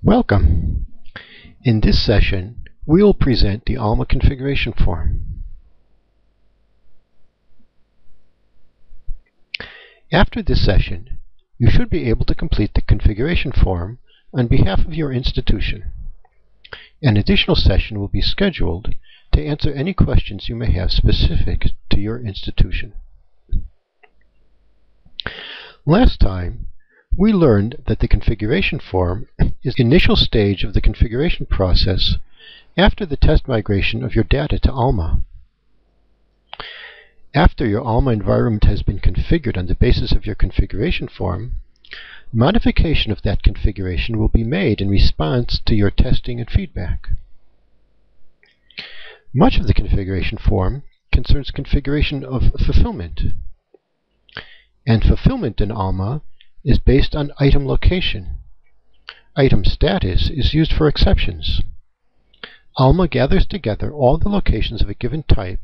Welcome. In this session, we will present the Alma configuration form. After this session, you should be able to complete the configuration form on behalf of your institution. An additional session will be scheduled to answer any questions you may have specific to your institution. Last time, we learned that the configuration form is the initial stage of the configuration process after the test migration of your data to Alma. After your Alma environment has been configured on the basis of your configuration form, modification of that configuration will be made in response to your testing and feedback. Much of the configuration form concerns configuration of fulfillment. And fulfillment in Alma is based on item location. Item status is used for exceptions. Alma gathers together all the locations of a given type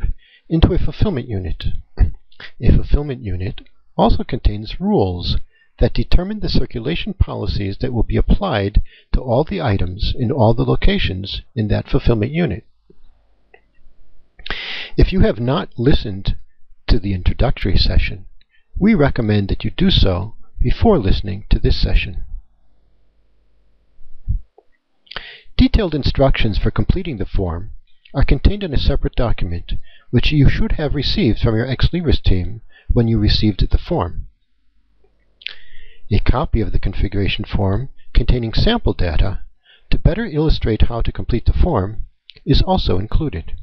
into a fulfillment unit. A fulfillment unit also contains rules that determine the circulation policies that will be applied to all the items in all the locations in that fulfillment unit. If you have not listened to the introductory session, we recommend that you do so before listening to this session. Detailed instructions for completing the form are contained in a separate document, which you should have received from your Libris team when you received the form. A copy of the configuration form containing sample data to better illustrate how to complete the form is also included.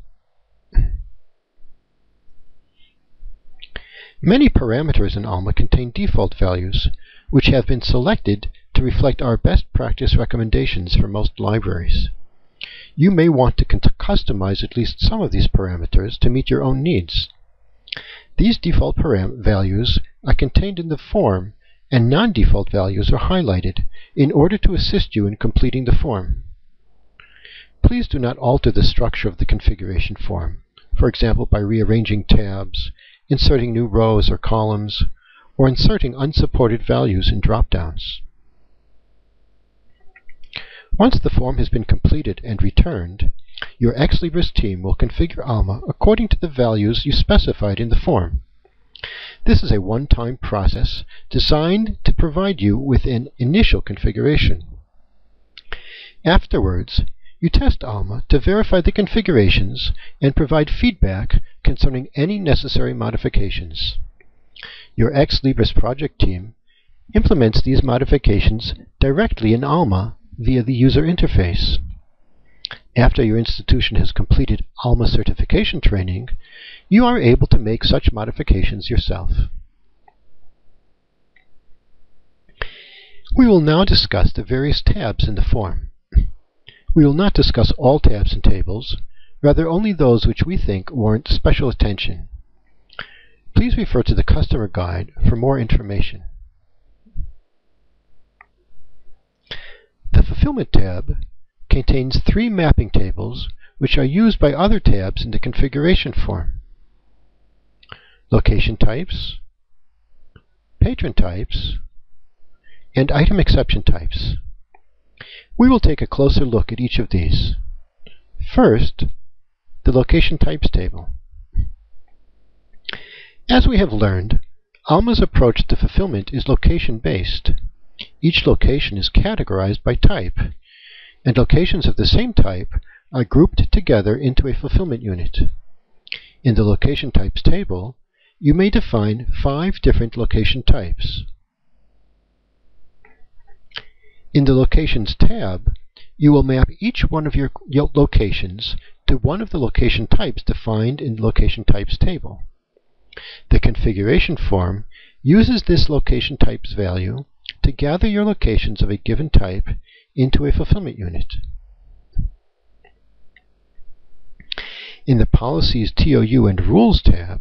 Many parameters in Alma contain default values, which have been selected to reflect our best practice recommendations for most libraries. You may want to customize at least some of these parameters to meet your own needs. These default values are contained in the form, and non-default values are highlighted in order to assist you in completing the form. Please do not alter the structure of the configuration form, for example by rearranging tabs, inserting new rows or columns, or inserting unsupported values in drop-downs. Once the form has been completed and returned, your Libris team will configure Alma according to the values you specified in the form. This is a one-time process designed to provide you with an initial configuration. Afterwards, you test Alma to verify the configurations and provide feedback concerning any necessary modifications. Your Libris project team implements these modifications directly in Alma via the user interface. After your institution has completed Alma certification training, you are able to make such modifications yourself. We will now discuss the various tabs in the form. We will not discuss all tabs and tables, rather only those which we think warrant special attention. Please refer to the customer guide for more information. The Fulfillment tab contains 3 mapping tables which are used by other tabs in the configuration form: location types, patron types, and item exception types. We will take a closer look at each of these. First, the location types table. As we have learned, Alma's approach to fulfillment is location-based. Each location is categorized by type, and locations of the same type are grouped together into a fulfillment unit. In the location types table, you may define 5 different location types. In the Locations tab, you will map each one of your locations to one of the location types defined in the Location Types table. The configuration form uses this location types value to gather your locations of a given type into a fulfillment unit. In the Policies, TOU, and Rules tab,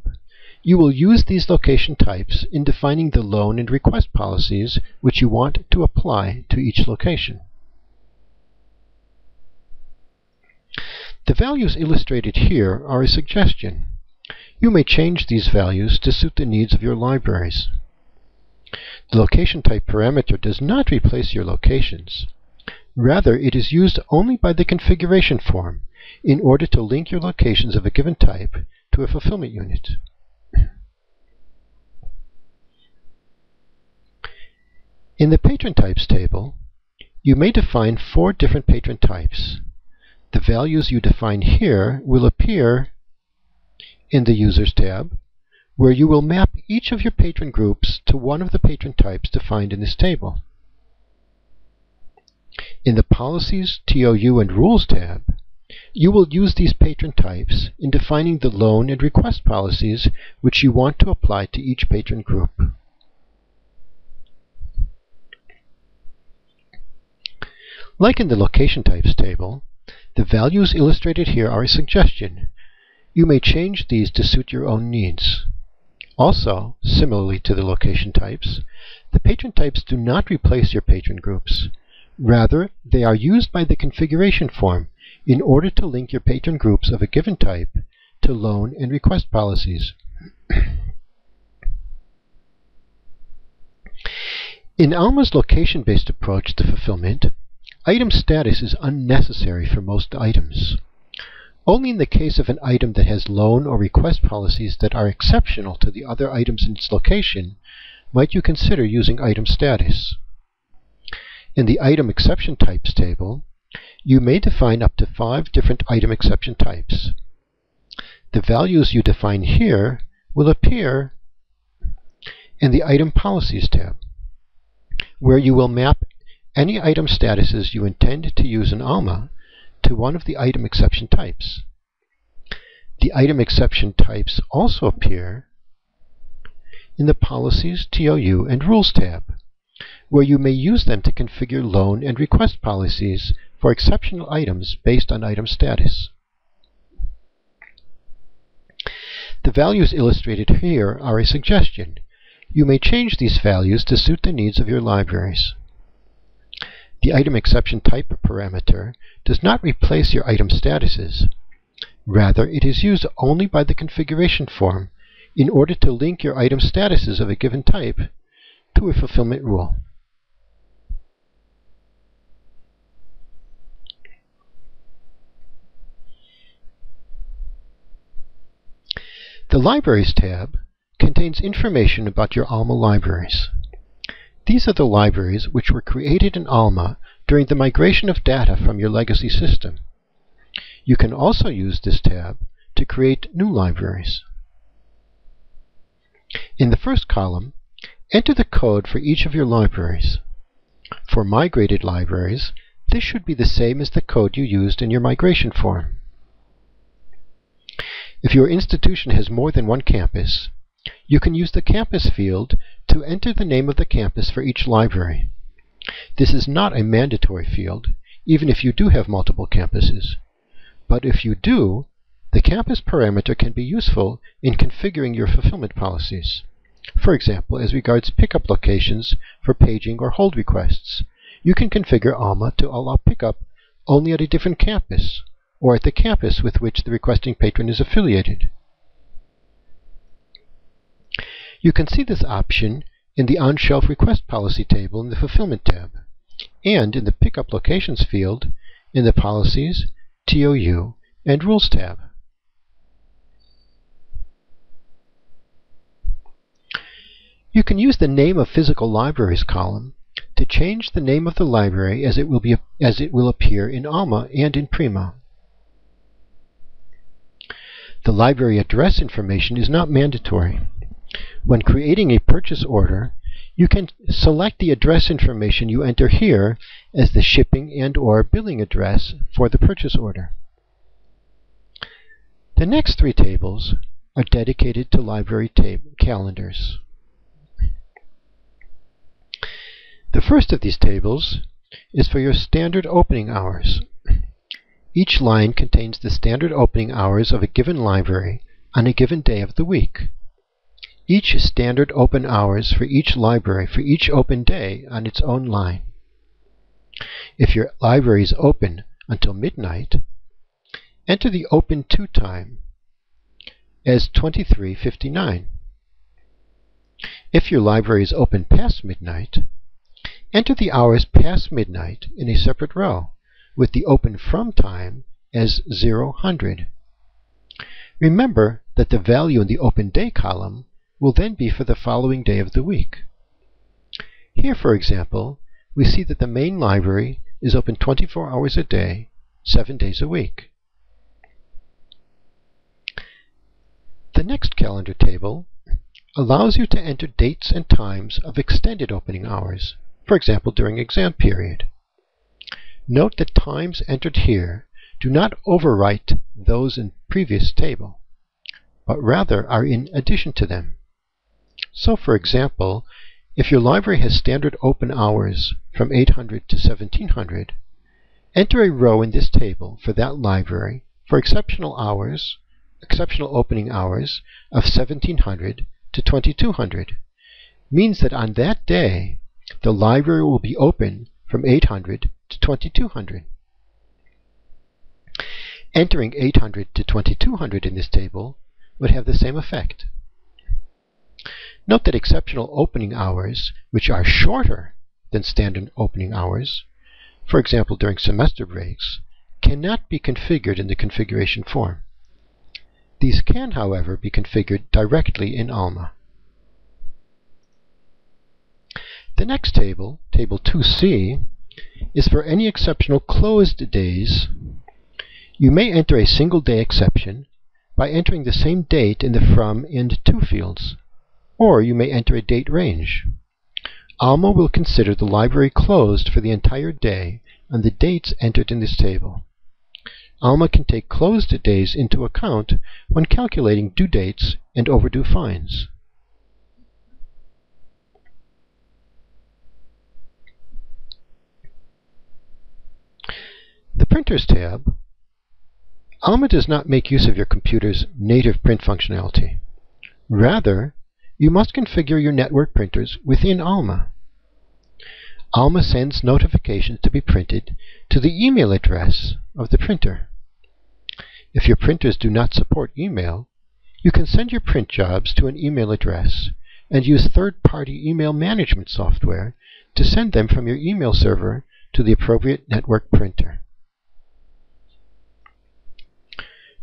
you will use these location types in defining the loan and request policies which you want to apply to each location. The values illustrated here are a suggestion. You may change these values to suit the needs of your libraries. The location type parameter does not replace your locations. Rather, it is used only by the configuration form in order to link your locations of a given type to a fulfillment unit. In the patron types table, you may define 4 different patron types. The values you define here will appear in the Users tab, where you will map each of your patron groups to one of the patron types defined in this table. In the Policies, TOU, and Rules tab, you will use these patron types in defining the loan and request policies which you want to apply to each patron group. Like in the Location Types table, the values illustrated here are a suggestion. You may change these to suit your own needs. Also, similarly to the Location Types, the patron types do not replace your patron groups. Rather, they are used by the configuration form in order to link your patron groups of a given type to loan and request policies. In Alma's location-based approach to fulfillment, item status is unnecessary for most items. Only in the case of an item that has loan or request policies that are exceptional to the other items in its location might you consider using item status. In the Item Exception Types table, you may define up to 5 different item exception types. The values you define here will appear in the Item Policies tab, where you will map any item statuses you intend to use in Alma to one of the item exception types. The item exception types also appear in the Policies, TOU, and Rules tab, where you may use them to configure loan and request policies for exceptional items based on item status. The values illustrated here are a suggestion. You may change these values to suit the needs of your libraries. The item exception type parameter does not replace your item statuses. Rather, it is used only by the configuration form in order to link your item statuses of a given type to a fulfillment rule. The Libraries tab contains information about your Alma libraries. These are the libraries which were created in Alma during the migration of data from your legacy system. You can also use this tab to create new libraries. In the first column, enter the code for each of your libraries. For migrated libraries, this should be the same as the code you used in your migration form. If your institution has more than one campus, you can use the campus field to enter the name of the campus for each library. This is not a mandatory field, even if you do have multiple campuses. But if you do, the campus parameter can be useful in configuring your fulfillment policies. For example, as regards pickup locations for paging or hold requests, you can configure Alma to allow pickup only at a different campus, or at the campus with which the requesting patron is affiliated. You can see this option in the On-Shelf Request Policy table in the Fulfillment tab, and in the Pickup Locations field in the Policies, TOU, and Rules tab. You can use the Name of Physical Libraries column to change the name of the library as it will appear in Alma and in Prima. The library address information is not mandatory. When creating a purchase order, you can select the address information you enter here as the shipping and/or billing address for the purchase order. The next 3 tables are dedicated to library calendars. The first of these tables is for your standard opening hours. Each line contains the standard opening hours of a given library on a given day of the week. Each standard open hours for each library for each open day on its own line. If your library is open until midnight, enter the open to time as 23:59. If your library is open past midnight, enter the hours past midnight in a separate row, with the open from time as 000. Remember that the value in the open day column will then be for the following day of the week. Here, for example, we see that the main library is open 24 hours a day, 7 days a week. The next calendar table allows you to enter dates and times of extended opening hours, for example during exam period. Note that times entered here do not overwrite those in previous table, but rather are in addition to them. So, for example, if your library has standard open hours from 800 to 1700, enter a row in this table for that library for exceptional opening hours of 1700 to 2200. Means that on that day, the library will be open from 800 to 2200. Entering 800 to 2200 in this table would have the same effect. Note that exceptional opening hours, which are shorter than standard opening hours, for example during semester breaks, cannot be configured in the configuration form. These can, however, be configured directly in Alma. The next table, Table 2C, is for any exceptional closed days. You may enter a single day exception by entering the same date in the from and to fields, or you may enter a date range. Alma will consider the library closed for the entire day on the dates entered in this table. Alma can take closed days into account when calculating due dates and overdue fines. The Printers tab. Alma does not make use of your computer's native print functionality. Rather, you must configure your network printers within Alma. Alma sends notifications to be printed to the email address of the printer. If your printers do not support email, you can send your print jobs to an email address and use third-party email management software to send them from your email server to the appropriate network printer.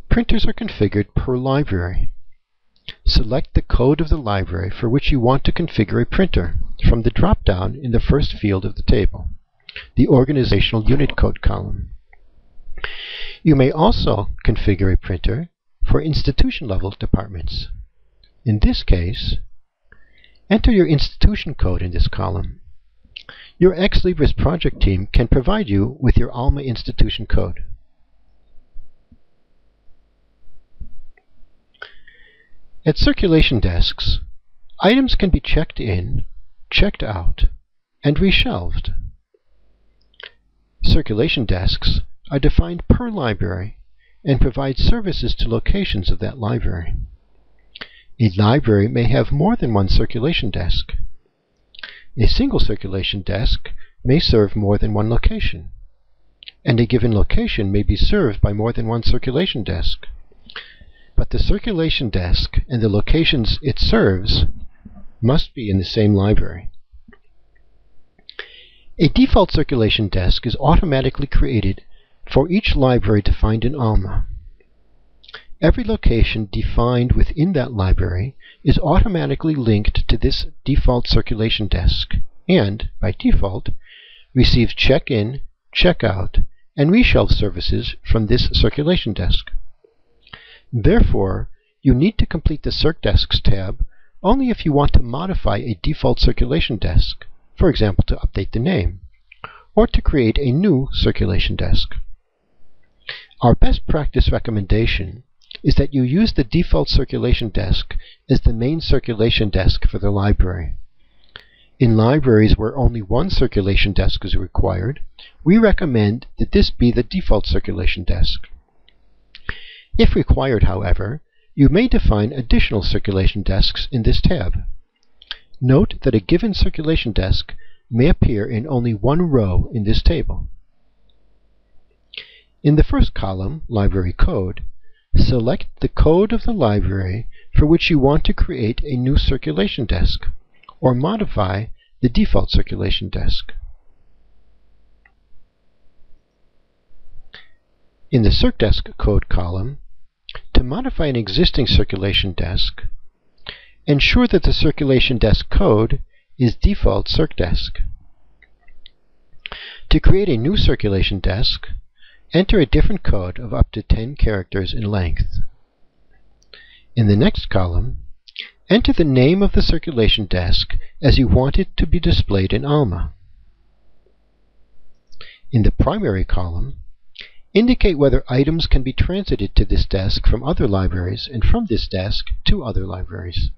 Printers are configured per library. Select the code of the library for which you want to configure a printer from the drop-down in the first field of the table, the Organizational Unit Code column. You may also configure a printer for institution-level departments. In this case, enter your institution code in this column. Your Libris project team can provide you with your Alma institution code. At circulation desks, items can be checked in, checked out, and reshelved. Circulation desks are defined per library and provide services to locations of that library. A library may have more than one circulation desk. A single circulation desk may serve more than one location, and a given location may be served by more than one circulation desk. But the circulation desk and the locations it serves must be in the same library. A default circulation desk is automatically created for each library defined in Alma. Every location defined within that library is automatically linked to this default circulation desk and, by default, receives check-in, check-out, and reshelve services from this circulation desk. Therefore, you need to complete the Circ Desks tab only if you want to modify a default circulation desk, for example to update the name, or to create a new circulation desk. Our best practice recommendation is that you use the default circulation desk as the main circulation desk for the library. In libraries where only one circulation desk is required, we recommend that this be the default circulation desk. If required, however, you may define additional circulation desks in this tab. Note that a given circulation desk may appear in only one row in this table. In the first column, Library Code, select the code of the library for which you want to create a new circulation desk, or modify the default circulation desk. In the CircDesk code column, to modify an existing circulation desk, ensure that the circulation desk code is default CircDesk. To create a new circulation desk, enter a different code of up to 10 characters in length. In the next column, enter the name of the circulation desk as you want it to be displayed in Alma. In the primary column, indicate whether items can be transited to this desk from other libraries and from this desk to other libraries.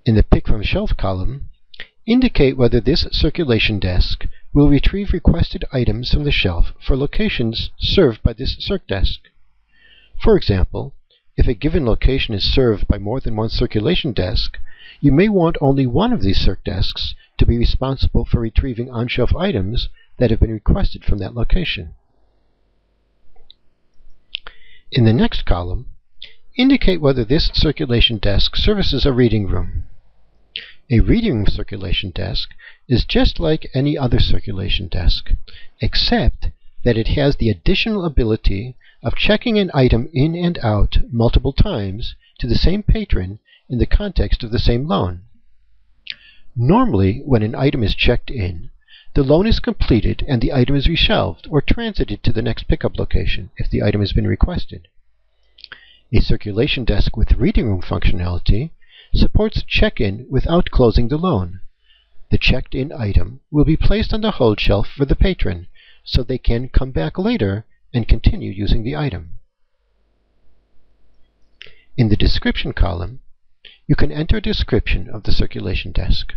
In the Pick from Shelf column, indicate whether this circulation desk will retrieve requested items from the shelf for locations served by this CircDesk. For example, if a given location is served by more than one circulation desk, you may want only one of these CircDesks to be responsible for retrieving on-shelf items that have been requested from that location. In the next column, indicate whether this circulation desk services a reading room. A reading room circulation desk is just like any other circulation desk, except that it has the additional ability of checking an item in and out multiple times to the same patron in the context of the same loan. Normally, when an item is checked in, the loan is completed and the item is reshelved or transited to the next pickup location if the item has been requested. A circulation desk with reading room functionality supports check-in without closing the loan. The checked-in item will be placed on the hold shelf for the patron, so they can come back later and continue using the item. In the description column, you can enter a description of the circulation desk.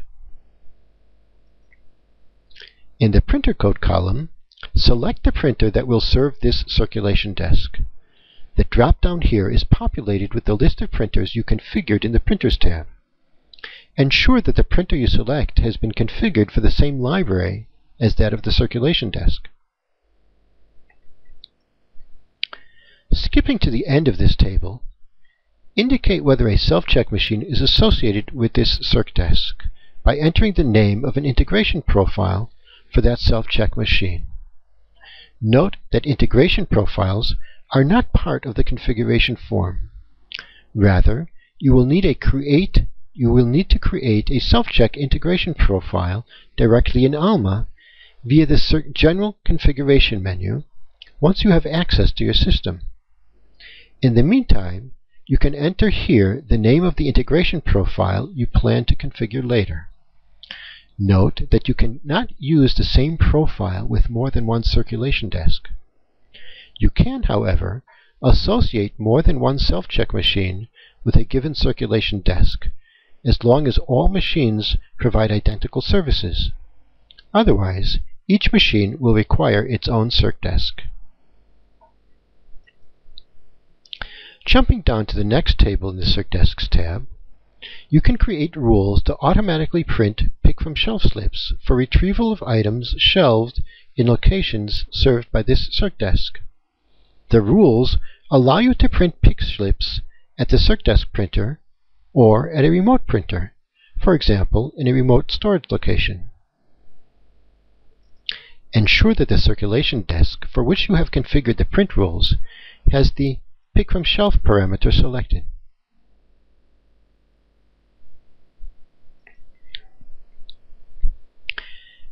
In the printer code column, select the printer that will serve this circulation desk. The drop-down here is populated with the list of printers you configured in the Printers tab. Ensure that the printer you select has been configured for the same library as that of the circulation desk. Skipping to the end of this table, indicate whether a self-check machine is associated with this CircDesk by entering the name of an integration profile for that self-check machine. Note that integration profiles are not part of the configuration form. Rather, you will need to create a self-check integration profile directly in Alma via the General Configuration menu once you have access to your system. In the meantime, you can enter here the name of the integration profile you plan to configure later. Note that you cannot use the same profile with more than one circulation desk. You can, however, associate more than one self-check machine with a given circulation desk, as long as all machines provide identical services. Otherwise, each machine will require its own CircDesk. Jumping down to the next table in the CircDesks tab, you can create rules to automatically print pick-from-shelf slips for retrieval of items shelved in locations served by this CircDesk. The rules allow you to print pick slips at the CircDesk printer or at a remote printer, for example, in a remote storage location. Ensure that the circulation desk for which you have configured the print rules has the Pick from Shelf parameter selected.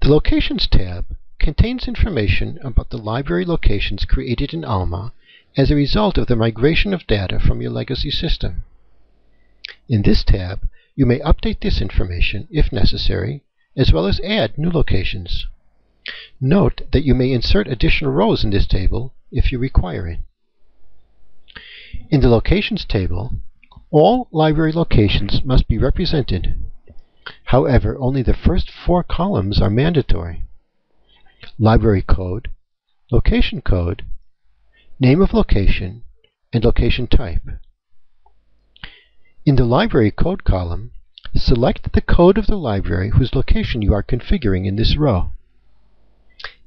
The Locations tab contains information about the library locations created in Alma as a result of the migration of data from your legacy system. In this tab, you may update this information if necessary, as well as add new locations. Note that you may insert additional rows in this table if you require it. In the Locations table, all library locations must be represented. However, only the first 4 columns are mandatory: library code, location code, name of location, and location type. In the library code column, select the code of the library whose location you are configuring in this row.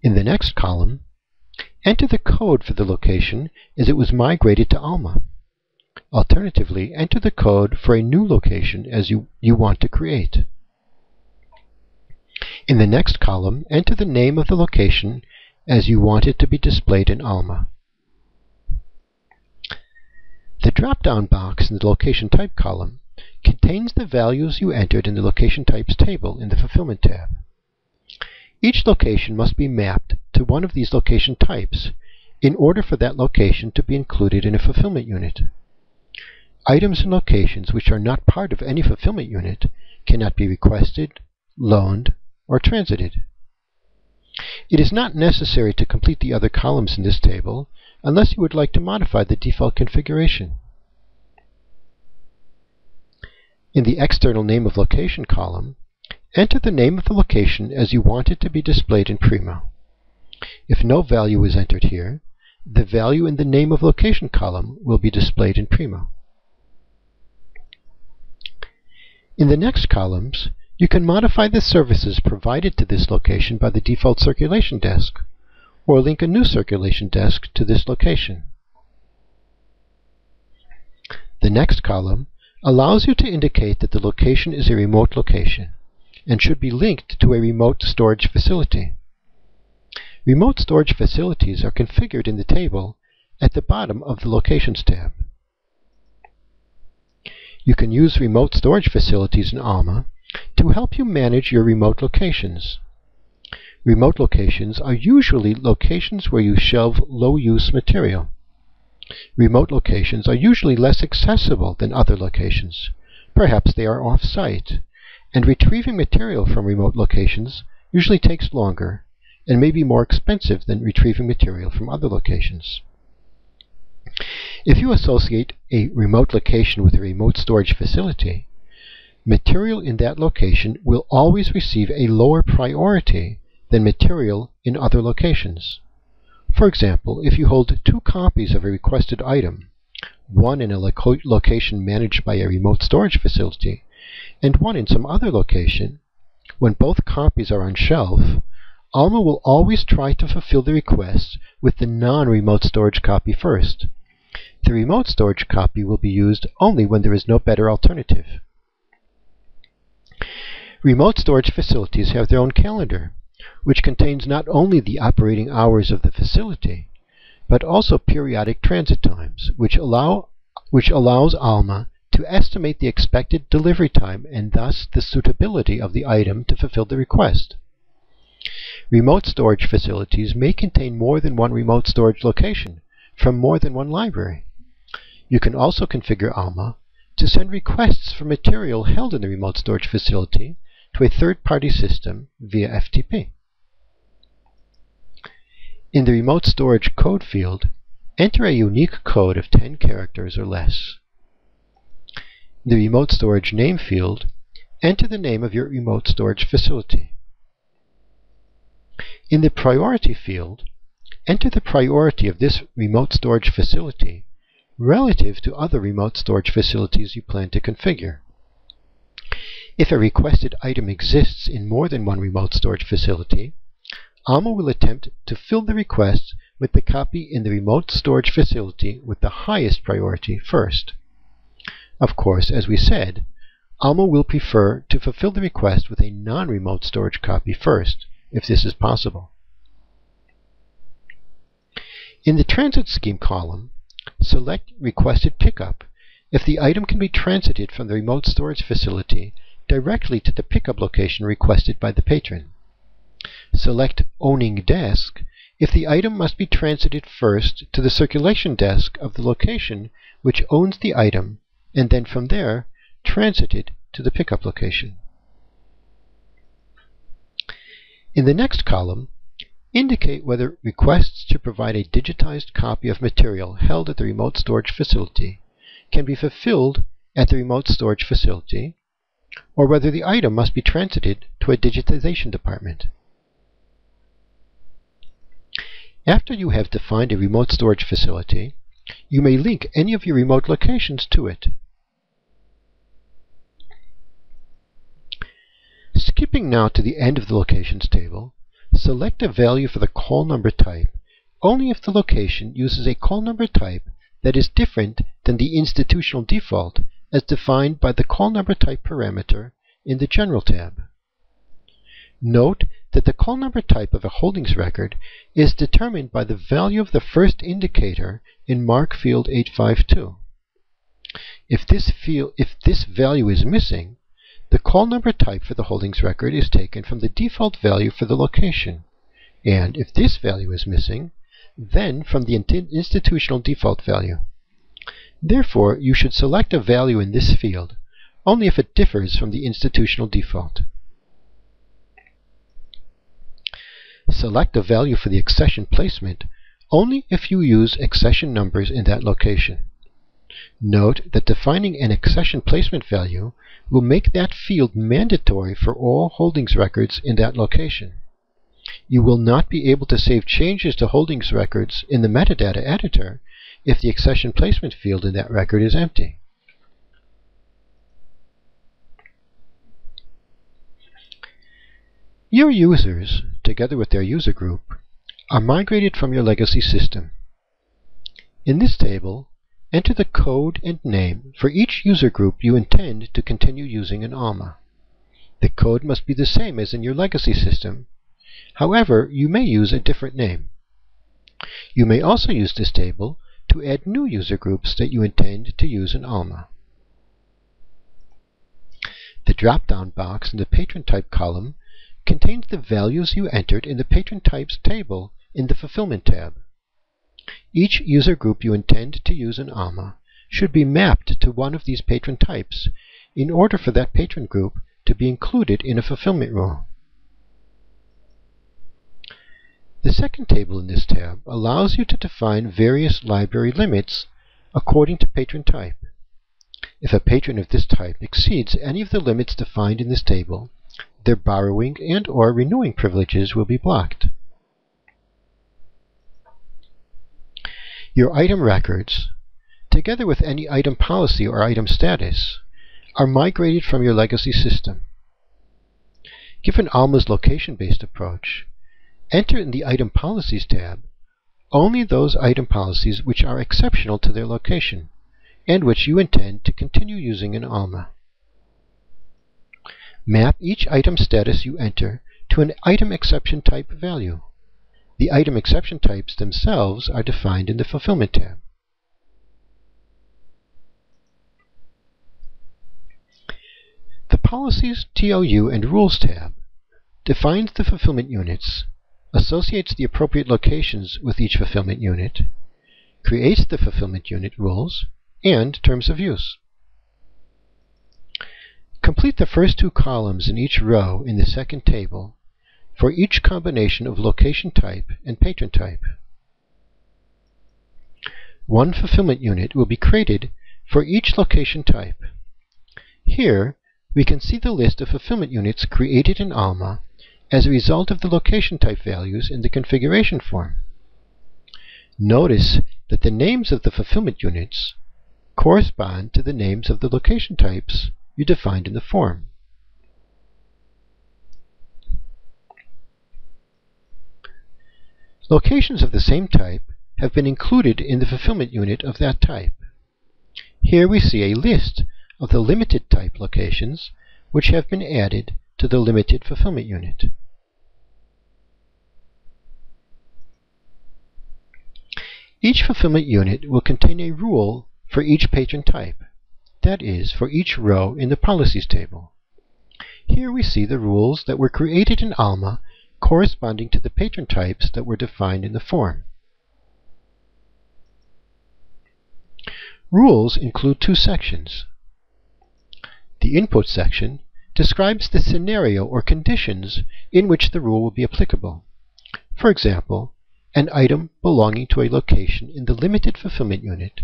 In the next column, enter the code for the location as it was migrated to Alma. Alternatively, enter the code for a new location as you want to create. In the next column, enter the name of the location as you want it to be displayed in Alma. The drop-down box in the Location Type column contains the values you entered in the Location Types table in the Fulfillment tab. Each location must be mapped to one of these location types in order for that location to be included in a fulfillment unit. Items and locations which are not part of any fulfillment unit cannot be requested, loaned, or transited. It is not necessary to complete the other columns in this table unless you would like to modify the default configuration. In the External Name of Location column, enter the name of the location as you want it to be displayed in Primo. If no value is entered here, the value in the Name of Location column will be displayed in Primo. In the next columns, you can modify the services provided to this location by the default circulation desk, or link a new circulation desk to this location. The next column allows you to indicate that the location is a remote location and should be linked to a remote storage facility. Remote storage facilities are configured in the table at the bottom of the Locations tab. You can use remote storage facilities in Alma to help you manage your remote locations. Remote locations are usually locations where you shelve low-use material. Remote locations are usually less accessible than other locations. Perhaps they are off-site, and retrieving material from remote locations usually takes longer and may be more expensive than retrieving material from other locations. If you associate a remote location with a remote storage facility, material in that location will always receive a lower priority than material in other locations. For example, if you hold 2 copies of a requested item, one in a location managed by a remote storage facility, and one in some other location, when both copies are on shelf, Alma will always try to fulfill the request with the non-remote storage copy first. The remote storage copy will be used only when there is no better alternative. Remote storage facilities have their own calendar, which contains not only the operating hours of the facility, but also periodic transit times, which allows Alma to estimate the expected delivery time and thus the suitability of the item to fulfill the request. Remote storage facilities may contain more than one remote storage location from more than one library. You can also configure Alma to send requests for material held in the remote storage facility to a third-party system via FTP. In the Remote Storage Code field, enter a unique code of 10 characters or less. In the Remote Storage Name field, enter the name of your remote storage facility. In the Priority field, enter the priority of this remote storage facility relative to other remote storage facilities you plan to configure. If a requested item exists in more than one remote storage facility, Alma will attempt to fill the request with the copy in the remote storage facility with the highest priority first. Of course, as we said, Alma will prefer to fulfill the request with a non-remote storage copy first, if this is possible. In the Transit Scheme column, select Requested Pickup if the item can be transited from the remote storage facility directly to the pickup location requested by the patron. Select Owning Desk if the item must be transited first to the circulation desk of the location which owns the item, and then from there transited to the pickup location. In the next column, indicate whether requests to provide a digitized copy of material held at the remote storage facility can be fulfilled at the remote storage facility, or whether the item must be transited to a digitization department. After you have defined a remote storage facility, you may link any of your remote locations to it. Skipping now to the end of the Locations table, select a value for the call number type only if the location uses a call number type that is different than the institutional default as defined by the call number type parameter in the General tab. Note that the call number type of a holdings record is determined by the value of the first indicator in mark field 852. If this value is missing, the call number type for the holdings record is taken from the default value for the location, and if this value is missing, then from the institutional default value. Therefore, you should select a value in this field only if it differs from the institutional default. Select a value for the accession placement only if you use accession numbers in that location. Note that defining an accession placement value will make that field mandatory for all holdings records in that location. You will not be able to save changes to holdings records in the metadata editor if the accession placement field in that record is empty. Your users, together with their user group, are migrated from your legacy system. In this table, enter the code and name for each user group you intend to continue using in Alma. The code must be the same as in your legacy system. However, you may use a different name. You may also use this table to add new user groups that you intend to use in Alma. The drop-down box in the patron type column contains the values you entered in the patron types table in the Fulfillment tab. Each user group you intend to use in Alma should be mapped to one of these patron types in order for that patron group to be included in a fulfillment rule. The second table in this tab allows you to define various library limits according to patron type. If a patron of this type exceeds any of the limits defined in this table, their borrowing and/or renewing privileges will be blocked. Your item records, together with any item policy or item status, are migrated from your legacy system. Given Alma's location-based approach, enter in the Item Policies tab only those item policies which are exceptional to their location and which you intend to continue using in Alma. Map each item status you enter to an item exception type value. The item exception types themselves are defined in the Fulfillment tab. The Policies, TOU, and Rules tab defines the fulfillment units, associates the appropriate locations with each fulfillment unit, creates the fulfillment unit rules, and terms of use. Complete the first two columns in each row in the second table for each combination of location type and patron type. One fulfillment unit will be created for each location type. Here, we can see the list of fulfillment units created in Alma as a result of the location type values in the configuration form. Notice that the names of the fulfillment units correspond to the names of the location types you defined in the form. Locations of the same type have been included in the fulfillment unit of that type. Here we see a list of the limited type locations which have been added to the limited fulfillment unit. Each fulfillment unit will contain a rule for each patron type, that is, for each row in the Policies table. Here we see the rules that were created in Alma corresponding to the patron types that were defined in the form. Rules include two sections. The Input section describes the scenario or conditions in which the rule will be applicable. For example, an item belonging to a location in the limited fulfillment unit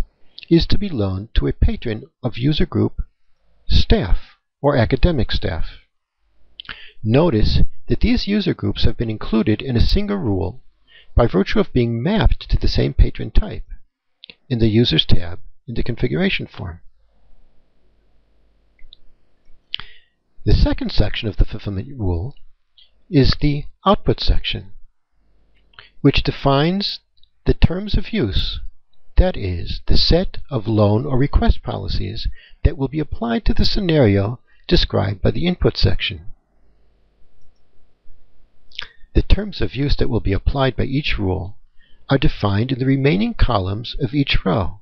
is to be loaned to a patron of user group staff or academic staff. Notice that these user groups have been included in a single rule by virtue of being mapped to the same patron type in the Users tab in the configuration form. The second section of the fulfillment rule is the Output section, which defines the terms of use, that is, the set of loan or request policies that will be applied to the scenario described by the Input section. The terms of use that will be applied by each rule are defined in the remaining columns of each row.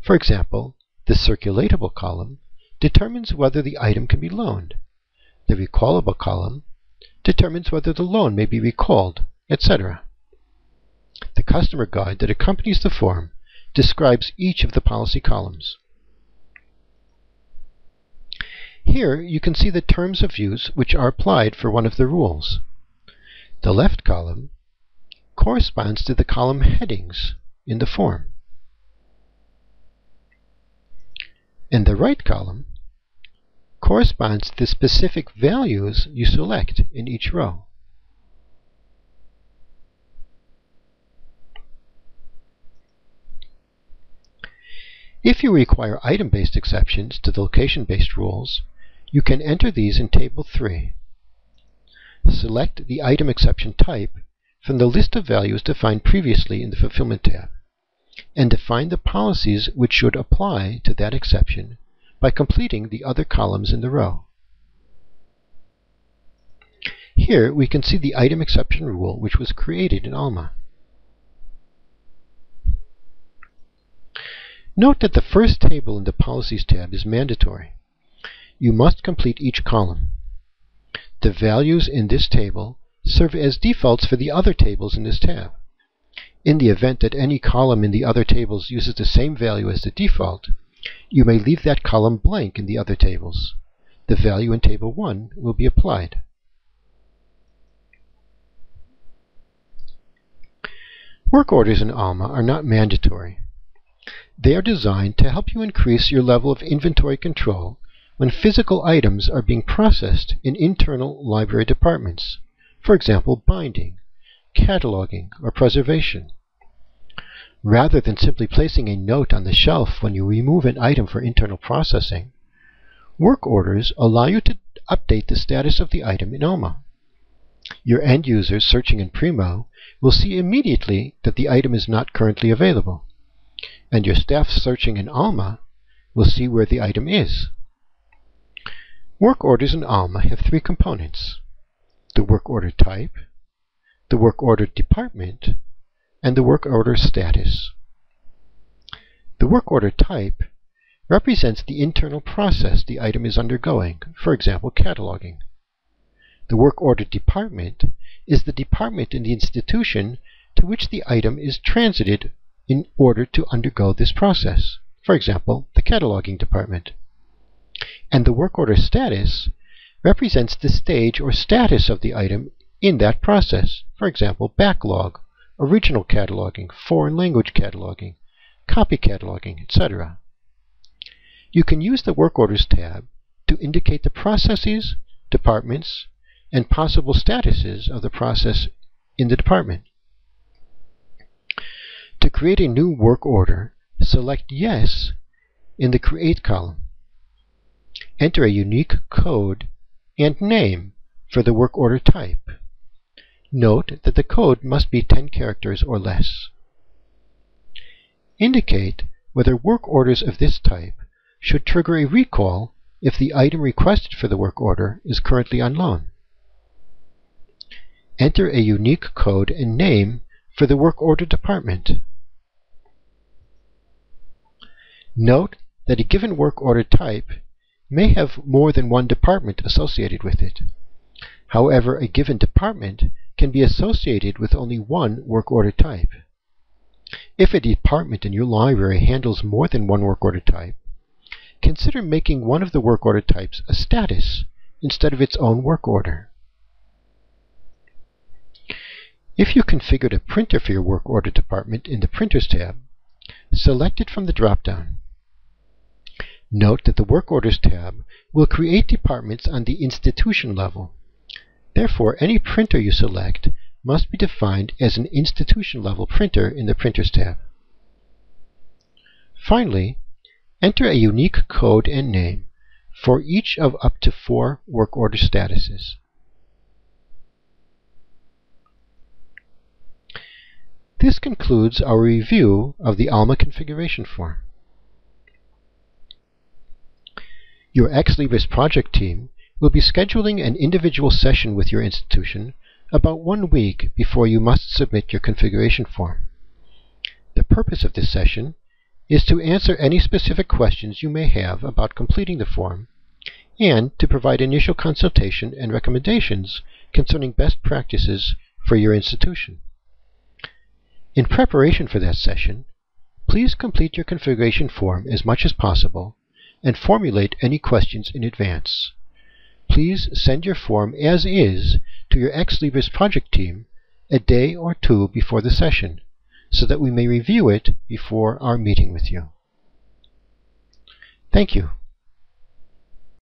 For example, the circulatable column determines whether the item can be loaned. The recallable column determines whether the loan may be recalled, etc. The customer guide that accompanies the form describes each of the policy columns. Here you can see the terms of use which are applied for one of the rules. The left column corresponds to the column headings in the form, and the right column corresponds to the specific values you select in each row. If you require item-based exceptions to the location-based rules, you can enter these in Table 3. Select the item exception type from the list of values defined previously in the Fulfillment tab, and define the policies which should apply to that exception by completing the other columns in the row. Here we can see the item exception rule which was created in Alma. Note that the first table in the Policies tab is mandatory. You must complete each column. The values in this table serve as defaults for the other tables in this tab. In the event that any column in the other tables uses the same value as the default, you may leave that column blank in the other tables. The value in Table 1 will be applied. Work orders in Alma are not mandatory. They are designed to help you increase your level of inventory control when physical items are being processed in internal library departments, for example, binding, cataloging, or preservation. Rather than simply placing a note on the shelf when you remove an item for internal processing, work orders allow you to update the status of the item in Alma. Your end users searching in Primo will see immediately that the item is not currently available, and your staff searching in Alma will see where the item is. Work orders in Alma have three components: the work order type, the work order department, and the work order status. The work order type represents the internal process the item is undergoing, for example, cataloging. The work order department is the department in the institution to which the item is transited in order to undergo this process, for example, the cataloging department. And the work order status represents the stage or status of the item in that process, for example, backlog, original cataloging, foreign language cataloging, copy cataloging, etc. You can use the Work Orders tab to indicate the processes, departments, and possible statuses of the process in the department. To create a new work order, select Yes in the Create column. Enter a unique code and name for the work order type. Note that the code must be 10 characters or less. Indicate whether work orders of this type should trigger a recall if the item requested for the work order is currently on loan. Enter a unique code and name for the work order department. Note that a given work order type may have more than one department associated with it. However, a given department can be associated with only one work order type. If a department in your library handles more than one work order type, consider making one of the work order types a status instead of its own work order. If you configured a printer for your work order department in the Printers tab, select it from the drop-down. Note that the Work Orders tab will create departments on the institution level. Therefore, any printer you select must be defined as an institution-level printer in the Printers tab. Finally, enter a unique code and name for each of up to 4 work order statuses. This concludes our review of the Alma configuration form. Your Libris project team will be scheduling an individual session with your institution about 1 week before you must submit your configuration form. The purpose of this session is to answer any specific questions you may have about completing the form, and to provide initial consultation and recommendations concerning best practices for your institution. In preparation for that session, please complete your configuration form as much as possible and formulate any questions in advance. Please send your form as is to your Libris project team a day or 2 before the session, so that we may review it before our meeting with you. Thank you.